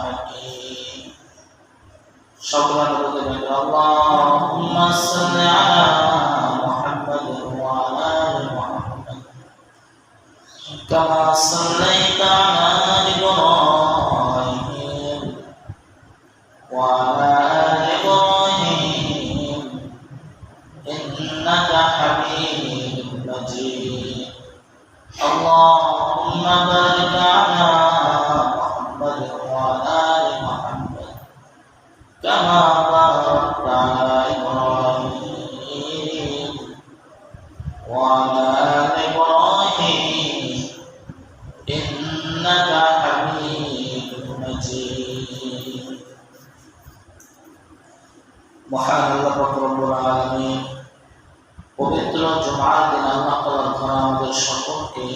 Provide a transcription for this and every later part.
حكيم شكرا لك اللهم صل على محمد وعلى آل محمد كما صليت على إبراهيم وعلى آل إبراهيم إنك حميد مجيد اللهم بارك على محمد وعلى آل محمد كما باركت على إبراهيم وعلى آل إبراهيم إنك حميد مجيد মহান আল্লাহ পাক রব্বুল আলামিন পবিত্র জুমার দিন আল্লাহ তাআলা ঘরে আমাদের সকলকে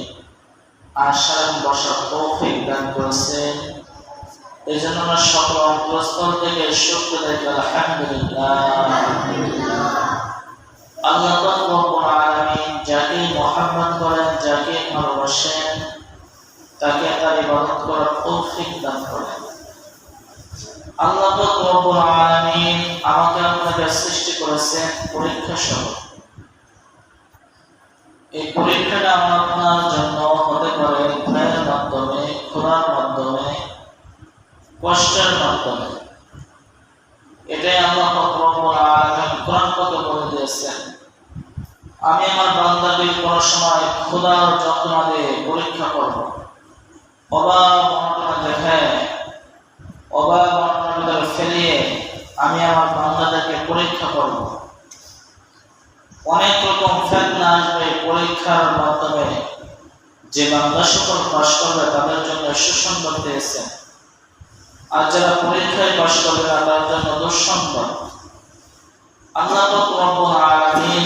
আসার বসার তৌফিক দান করেছেন। এই জন্য আমরা সকল অন্তঃস্থল থেকে শুকরিয়া জানাই আলহামদুলিল্লাহ। আল্লাহ পাক রব্বুল আলামিন যাকে মুহাব্বত করেন, যাকে ভালোবাসেন, তাকে তার ইবাদত করার তৌফিক দান করেন। আল্লাহ পাক রব্বুল আলামিন আমাকে আপনাকে সৃষ্টি করেছেন পরীক্ষা স্বরূপ। এই পরীক্ষাটা আমার আপনার জন্য হতে পারে ভয়ের মাধ্যমে, ক্ষুধার মাধ্যমে, কষ্টের মাধ্যমে। এটাই আল্লাহ পাক রব্বুল আলামিন কোরআন পাকে বলে দিয়েছেন, আমি আমার বান্দাকে কোন সময় ক্ষুধার যন্ত্রণা দিয়ে পরীক্ষা করব, অভাব অনটনে দেখে অভাব অনটনে ফেলিয়ে আমি আমার বান্দাদেরকে পরীক্ষা করব। অনেক রকম ফিতনা আসবে পরীক্ষার মাধ্যমে। যে বান্দা সকল পাশ করবে তাদের জন্য সুসংবাদ দিয়েছেন, আর যারা পরীক্ষায় পাশ করবে না তাদের জন্য দুঃসংবাদ। আল্লাহ পাক রব্বুল আলামিন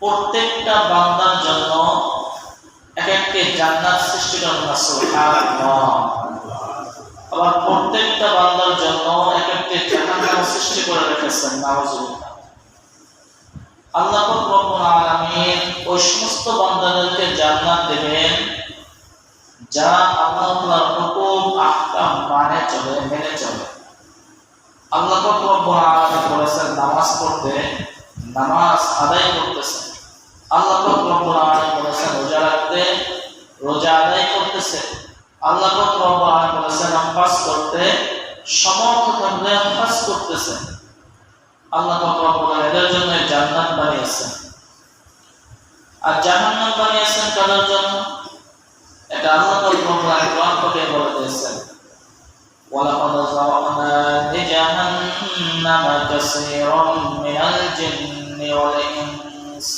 প্রত্যেকটা বান্দার জন্য এক একটি জান্নাত সৃষ্টি করেন, সুবহানাল্লাহ। আবার প্রত্যেকটা বান্দার জন্য এক একটি জাহান্নাম সৃষ্টি করে রেখেছেন, নাউযুবিল্লাহ। আল্লাহ পাক রব্বুল আলামিন ওই সমস্ত বান্দাদেরকে জান্নাত দেবেন যারা আল্লাহ তাআলার হুকুম আহকাম মেনে চলে। আল্লাহ পাক রব্বুল আলামিন বলেছেন নামাজ পড়তে, নামাজ আদায় করতেছে। আল্লাহ পাক রব্বুল আলামিন বলেছেন রোজা রাখতে, রোজা আদায় করতেছে। আল্লাহ পাক রব্বুল আলামিন বলেছেন হজ করতে, সমর্থ থাকলে হজ করতেছে। আল্লাহ পাক রব্বুল আলামিন এদের জন্য জান্নাত বানিয়েছেন। আর জাহান্নাম বানিয়েছেন কাদের জন্য? এটা আল্লাহ পাক রব্বুল আলামিন কোরআন পাকে বলে দিয়েছেন, ওয়ালাকাদ যারানা লিজাহান্নামা কাসীরাম মিনাল জিন্নি ওয়াল ইনস।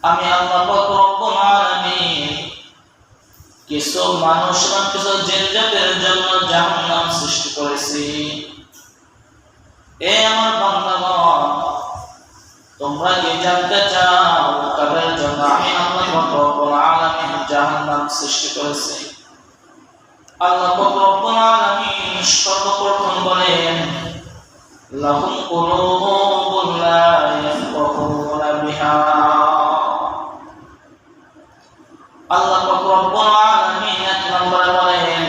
আমি আল্লাহ পাক রব্বুল আলামিন কিছু মানুষ এবং কিছু জিন জাতির জন্য জাহান্নাম সৃষ্টি করেছি। এ আমার বান্দাগণ, তোমরা কি জানতে চাও কাদের জন্য আমি আল্লাহ পাক রব্বুল আলামিন জাহান্নাম সৃষ্টি করেছি? আল্লাহ পাক রব্বুল আলামিন সর্বপ্রথম বলেন লাহুম কুলুবুন লা ইয়াফকাহুনা বিহা। আল্লাহ পাক রব্বুল আলামিন এক নম্বরে বলেন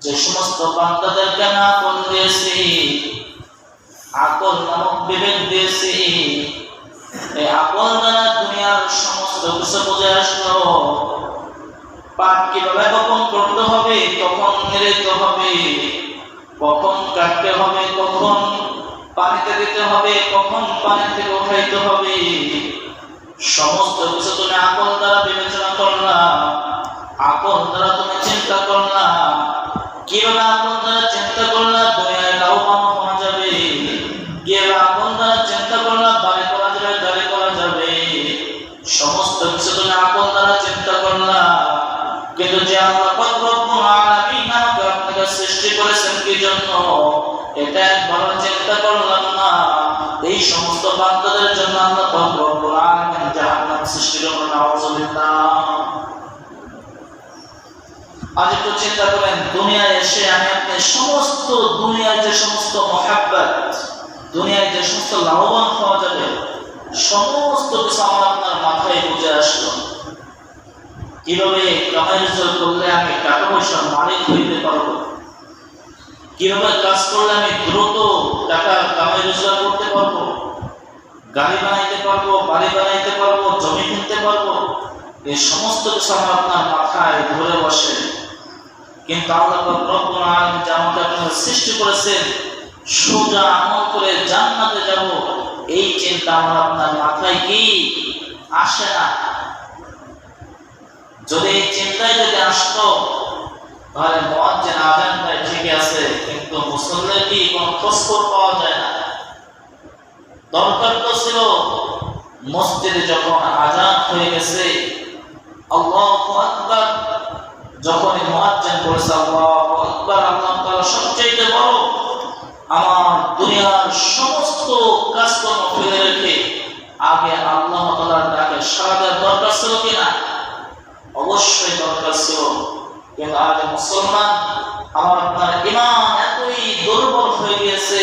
যে সমস্ত বান্দাদেরকে না আকল দিয়েছি, আকল নামক বিবেক দিয়েছি, এই আকল দ্বারা দুনিয়ার সমস্ত কিছু বুঝে আসলো। পাপ কিভাবে কখন করতে হবে, কখন মেরে হবে, কখন কাটতে হবে, কখন পানিতে দিতে হবে, কখন পানি থেকে উঠাইতে হবে, সমস্ত কিছু তুমি আকল দ্বারা বিবেচনা করলা, আকল দ্বারা তুমি চিন্তা করলা। কিভাবে আকল দ্বারা চিন্তা করলা দুনিয়ায় লাভবান হওয়া যাবে, কিভাবে আকল দ্বারা চিন্তা করলা বাড়ি করা যাবে, গাড়ি করা যাবে, সমস্ত কিছু তুমি আকল দ্বারা চিন্তা করলা। কিন্তু যে আল্লাহ পাক রব্বুল আলামিন আমাকে আপনাকে সৃষ্টি করেছেন কি জন্য, এটা একবার চিন্তা করলাম না। এই সমস্ত বান্দাদের জন্য আল্লাহ পাক রব্বুল আলামিন জাহান্নাম সৃষ্টি করেন, নাউযুবিল্লাহ। আজ একটু চিন্তা করেন, দুনিয়ায় এসে আমি আপনি সমস্ত দুনিয়ার যে সমস্ত মহাব্বত, দুনিয়ায় যে সমস্ত লাভবান হওয়া যাবে, সমস্ত কিছু আমার আপনার মাথায় বুঝে আসলো। কিভাবে কামাই রোজগার করলে আমি টাকা পয়সার মালিক হইতে পারবো, কিভাবে কাজ করলে আমি দ্রুত টাকা কামাই রোজগার করতে পারবো, গাড়ি বানাইতে পারবো, বাড়ি বানাইতে পারবো, জমি কিনতে পারবো, এই সমস্ত কিছু আমার আপনার মাথায় ধরে বসে। কিন্তু আল্লাহ রব্বুল আলামিন যে আমাকে আপনার সৃষ্টি করেছেন সোজা আমল করে জান্নাতে যাব, এই চিন্তা আমার আপনার মাথায় কি আসে না। যদি এই চিন্তায় যদি আসতো তাহলে মুয়াজ্জিন আযান দেয় ঠিকই আছে, কিন্তু মুসল্লির কি কোনো খোঁজখবর পাওয়া যায় না। দরকার তো ছিল মসজিদে যখন আযান হয়ে গেছে আল্লাহু আকবার, যখনই মুয়াজ্জিন বলেছে আল্লাহু আকবার, আল্লাহ তাআলা সবচেয়ে বড়, আমার দুনিয়ার সমস্ত কাজকর্ম ফেলে রেখে আগে আল্লাহ তাআলার ডাকে সাড়া দেওয়ার দরকার ছিল কিনা? অবশ্যই দরকার ছিল। কিন্তু আজ মুসলমান আমার আপনার ঈমান এতই দুর্বল হয়ে গিয়েছে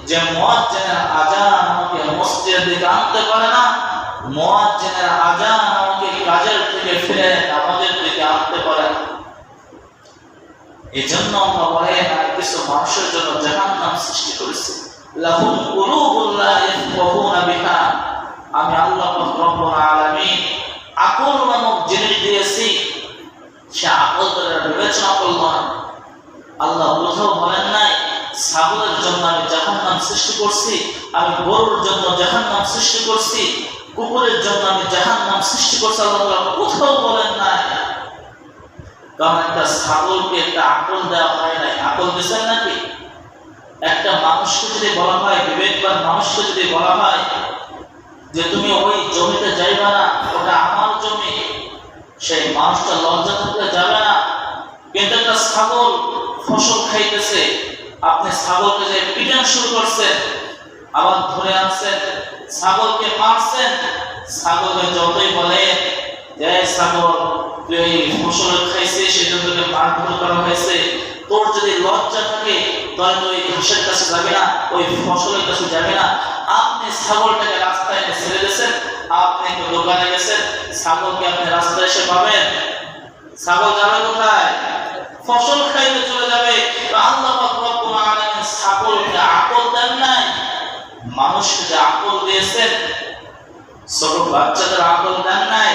যে মুয়াজ্জিনের আযান আমাকে মসজিদের দিকে আনতে পারে না, মুয়াজ্জিনের আযান আমাকে কাজের থেকে ফিরে নামাজের দিকে আনতে পারে না। এজন্য আমরা বলে কিছু মানুষের জন্য জাহান্নাম সৃষ্টি করেছে, লাহুম কুলুবুন লা ইয়াফকাহুনা বিহা। আমি আল্লাহ রব্বুল আলামিন আকল নামক জিনিস দিয়েছি, সে আকল দ্বারা বিবেচনা করল না। আল্লাহ কোথাও বলেন নাই ছাগলের জন্য আমি জাহান্নাম সৃষ্টি করছি, আমি গরুর জন্য জাহান্নাম সৃষ্টি করছি, কুকুরের জন্য আমি জাহান্নাম সৃষ্টি করছি, আল্লাহ কোথাও বলেন নাই। কারণ একটা ছাগলকে একটা আকল দেওয়া হয় নাই, আকল দিচ্ছেন নাকি? একটা মানুষকে যদি বলা হয়, বিবেকবান মানুষকে যদি বলা হয় যে তুমি ওই জমিতে যাইবা না, ওটা আমার জমি, সেই মানুষটা লজ্জা থাকলে যাবে না। কিন্তু একটা ছাগল ফসল খাইতেছে, আপনি ছাগলকে যে পিটান শুরু করছেন, আবার ধরে আনছেন, ছাগলকে মারছেন, ছাগলকে যতই বলে যে ছাগল তুই ওই ফসল খাইছিস সেজন্য তোকে মারধর করা হয়েছে, তোর যদি লজ্জা থাকে তাহলে তুই ঘাসের কাছে যাবে না, ওই ফসলের কাছে যাবে না। আপনি ছাগলটাকে রাস্তায় এনে ছেড়ে দিয়েছেন, আপনি তো দোকানে গেছেন, ছাগলকে আপনি রাস্তায় এসে পাবেন? ছাগল যাবে কোথায়? ফসল খাইতে চলে যাবে। আল্লাহ পাক রব্বুল আলামিন ছাগলকে আকল দেন নাই, মানুষকে যে আকল দিয়েছেন, ছোট বাচ্চাদের আকল দেন নাই।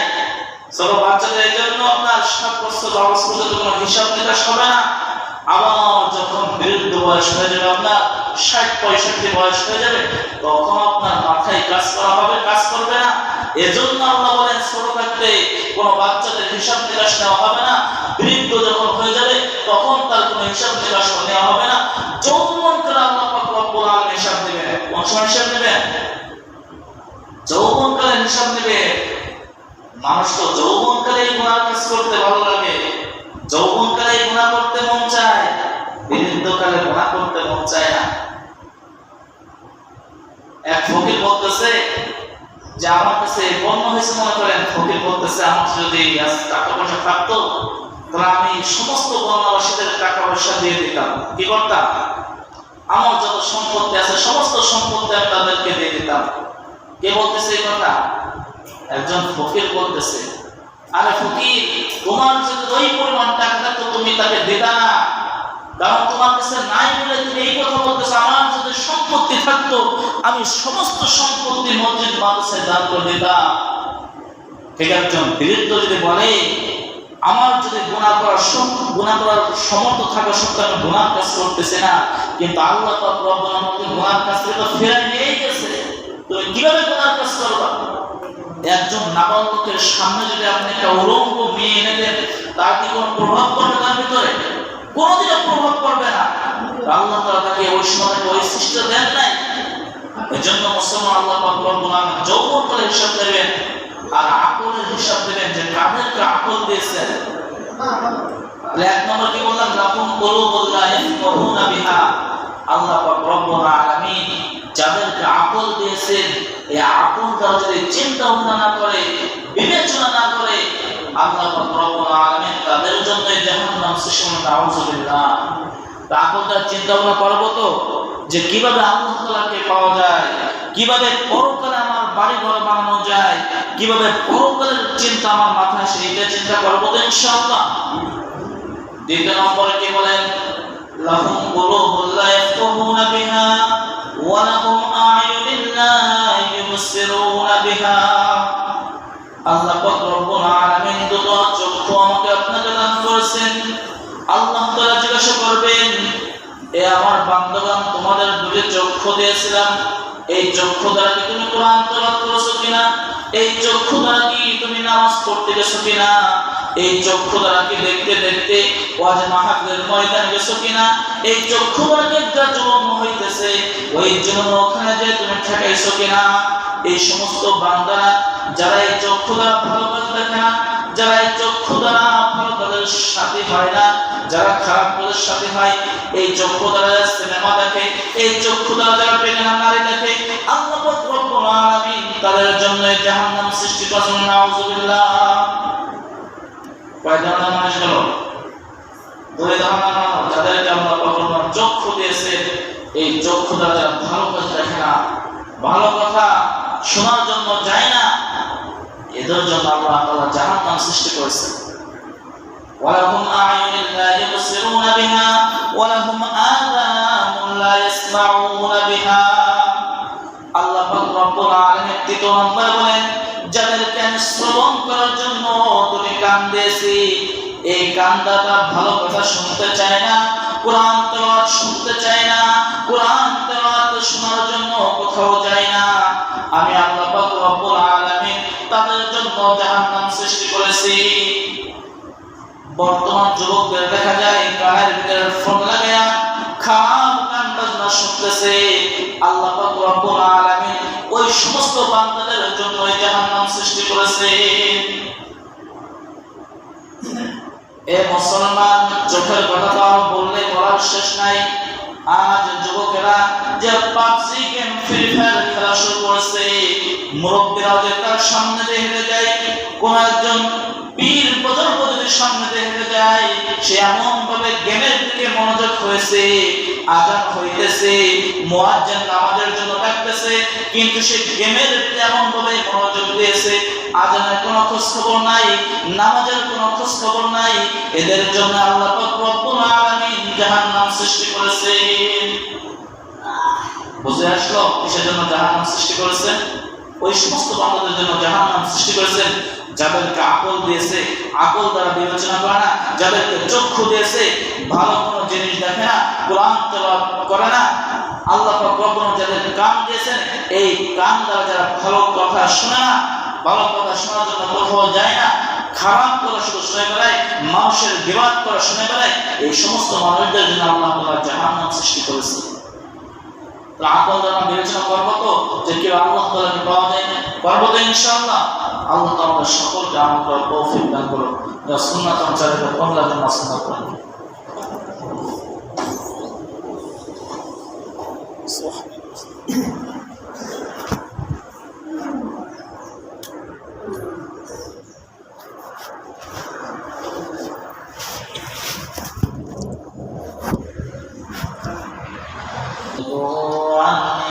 ছোট বাচ্চাদের এই জন্য আপনার 7 বছর 10 বছর পর্যন্ত কোনো হিসাব নিকাশ হবে না। আবার যখন বৃদ্ধ বয়স হয়ে যাবে, আপনার 60-65 বয়স হয়ে যাবে, তখন আপনার মাথায় কাজ করা হবে, কাজ করবে না। এজন্য আল্লাহ বলেন ছোট থাকতে কোনো বাচ্চাদের হিসাব নিকাশ নেওয়া হবে না, বৃদ্ধ যখন হয়ে যাবে তখন তার কোনো হিসাব নিকাশ নেওয়া হবে না। যৌবনকালে আল্লাহ পাক রব্বুল আলামিন হিসাব নেবেন। কোন সময় হিসাব নেবেন? যৌবনকালে হিসাব নেবেন। মানুষ তো যৌবনকালেই গুনাহ কাজ করতে ভালো লাগে, যৌবনকালেই গুনাহ করতে মন চায়, বৃদ্ধকালে গুনাহ করতে মন চায় না। এক ফকির বলতেছে যে আমার কাছে বন্য হয়েছে, মনে করেন ফকির বলতেছে আমার যদি টাকা পয়সা থাকতো তাহলে আমি সমস্ত বন্যবাসীদের টাকা পয়সা দিয়ে দিতাম। কি করতাম? আমার যত সম্পত্তি আছে সমস্ত সম্পত্তি আমি তাদেরকে দিয়ে দিতাম। কে বলতেছে এই কথা? একজন ফকির বলতেছে, আরে ফকির, তোমার যদি ওই পরিমাণ টাকা থাকতো তুমি তাকে দিতা না, কারণ তোমার কাছে নাই বলে তুমি এই কথা বলতেছো। আমার যদি সম্পত্তি থাকতো আমি সমস্ত সম্পত্তি মসজিদ মাদ্রাসায় দান করে দিতাম। ঠিক একজন বৃদ্ধ যদি বলে আমার যদি গুনাহ করার সমর্থ থাকা সত্ত্বেও আমি গুনাহ কাজ করতেছি না, কিন্তু আল্লাহ পাক রব্বুল আলামিন গুনাহ কাজ থেকে ফিরিয়ে নিয়ে গেছে, তুমি কিভাবে গুনাহ কাজ করবা? একজন নাবালকের সামনে যদি আপনি একটা উলঙ্গ মেয়ে এনে দেন, তার কি কোনো প্রভাব পড়বে তার ভিতরে? কোনোদিনও প্রভাব পড়বে না। আল্লাহ তাআলা তাকে ওই সময় ওই সৃষ্টি দেন নাই। এজন্য মুসলমান আল্লাহ পাক রব্বুল আলামিন যৌবনকালে হিসাব দেবেন আর আকলের হিসাব দেবেন যে কাদেরকে আকল দিয়েছেন। এক নম্বর কি বললাম? লাকুম কুলুবুন লা ইয়াফকাহুনা বিহা। আল্লাহ পাক রব্বুল আলামিন যাদেরকে আকল দিয়েছেন, এই আকল দ্বারা যদি চিন্তা ভাবনা না করে, বিবেচনা না করে, আল্লাহ পাক রব্বুল আলামিন তাদের জন্য জাহান্নাম সৃষ্টি করেন। নাউযুবিল্লাহ। আকল দ্বারা চিন্তা ভাবনা করব তো যে কিভাবে আল্লাহ তাআলাকে পাওয়া যায়, কিভাবে পরকালে আমার বাড়ি ঘর বানানো যায়, কিভাবে পরকালের চিন্তা আমার মাথায় আসে, এটা চিন্তা করবো তো ইনশাআল্লাহ। দ্বিতীয় নম্বরে কি বলেন, লাহুম কুলুবুন লা ইয়াফকাহুনা বিহা ওয়া লাহুম আ'য়ুনুন লা ইউবসিরুনা বিহা। আল্লাহ পাক রব্বুল আলামিন দুটো চক্ষু আমাকে আপনাকে দান করেছেন। আল্লাহ তাআলা জিজ্ঞাসা করবেন, এ আমার বান্দাগণ, তোমাদের দুটো চক্ষু দিয়েছিলাম, এই চক্ষু দ্বারা কি তুমি কোরআন তেলাওয়াত করেছো কিনা? এই চক্ষু দ্বারা কি তুমি নামাজ পড়তে গেছো কিনা? এই চক্ষু দ্বারা কি দেখতে দেখতে ওয়াজ মাহফিলের ময়দানে গেছো কিনা? এই চক্ষু দ্বারা কি যুবক হইতেছে ওই জন্য ওখানে যে তুমি ঠেকাইছো কিনা? এই সমস্ত বান্দারা যারা এই চক্ষু দ্বারা ভালো কাজ দেখে না, যারা এই চক্ষু দ্বারা ভালো কাজের সাথী হয় না, যারা খারাপ কাজের সাথী হয়, এই চক্ষু দ্বারা সিনেমা দেখে, এই চক্ষু দ্বারা যারা বেগানা নারী দেখে, আল্লাহ পাক রব্বুল আলামিন তাদের জন্য জাহান্নাম সৃষ্টি করেছেন। নাউযুবিল্লাহ। কয় ধরনের মানুষ গেল? দুই ধরনের মানুষ, যাদেরকে আল্লাহ পাক চক্ষু দিয়েছে, এই চক্ষু দ্বারা যারা ভালো কাজ দেখে না, ভালো কথা শোনার জন্য যায় না, এদের জন্য আল্লাহ তাআলা জাহান্নাম সৃষ্টি করেছেন। ওয়ালাহুম আ'য়ুনুন লা ইউবসিরুনা বিহা ওয়ালাহুম আযানুন লা ইয়াসমাউনা বিহা। আল্লাহ পাক রব্বুল আলামিন তৃতীয় নম্বরে বলেন, যাদেরকে আমি শ্রবণ করার জন্য দুটি কান দিয়েছি, এই কান দ্বারা ভালো কথা শুনতে চায় না, কোরআন তেলাওয়াত শুনতে চায় না, কোরআন তেলাওয়াত শোনার জন্য কোথাও যায় না, আমি আল্লাহ পাক রব্বুল আলামিন তাদের জন্য জাহান্নাম সৃষ্টি করেছি। বর্তমান যুবকদের দেখা যায় কানের ভিতরে ফোন লাগায়া খারাপ গান বাজনা শুনতেছে। আল্লাহ পাক রব্বুল আলামিন ওই সমস্ত বান্দাদের জন্য জাহান্নাম সৃষ্টি করেছে। এ মুসলমান, চোখের কথা তো বললে বলার শেষ নাই। আজ যুবকেরা যে পাবজি গেম, ফ্রি ফায়ার খেলা শুরু করেছে, মুরব্বীরা যে তার সামনে দিয়ে হেঁটে যায়, কোন একজন পীর বুজুর্গ যদি সামনে দিয়ে হেঁটে যায়, সে এমন ভাবে গেমের দিকে মনোযোগ হয়েছে, আযান হইতেছে, মুয়াজ্জিন নামাজের জন্য ডাকতেছে, কিন্তু সে গেমের দিকে এমন ভাবে মনোযোগ দিয়েছে, আযানের কোনো খোঁজ খবর নাই, নামাজের কোনো খোঁজ খবর নাই। এদের জন্য আল্লাহ পাক রব্বুল আলামিন জাহান্নাম সৃষ্টি করেছে। বুঝে আসলো কিসের জন্য জাহান্নাম সৃষ্টি করেছেন? ওই সমস্ত বান্দাদের জন্য জাহান্নাম সৃষ্টি করেছেন যাদেরকে আকল দিয়েছে, আকল দ্বারা বিবেচনা করে না, যাদেরকে চক্ষু দিয়েছে, ভালো কোনো জিনিস দেখে না, কোরআন তেলাওয়াত করে না। আল্লাহ পাক রব্বুল আলামিন যাদেরকে কান দিয়েছেন, এই কান দ্বারা যারা ভালো কথা শোনে না, ভালো কথা শোনার জন্য কোথাও যায় না, খারাপ কথা শুধু শুনে বেড়ায়, মানুষের বিবাদ করা শুনে বেড়ায়, এই সমস্ত মানুষদের জন্য আল্লাহ তাআলা জাহান্নাম সৃষ্টি করেছে। আকল দ্বারা বিবেচনা করবো তো যে কেউ আল্লাহ তাআলাকে পাওয়া যায় না, পারবো তো ইনশাআল্লাহ। আল্লাহ তাআলা সকলকে আমল করার তৌফিক দান করুন। যা সুন্নাত অনুসারে কমলা যেন সুন্নাত করেন।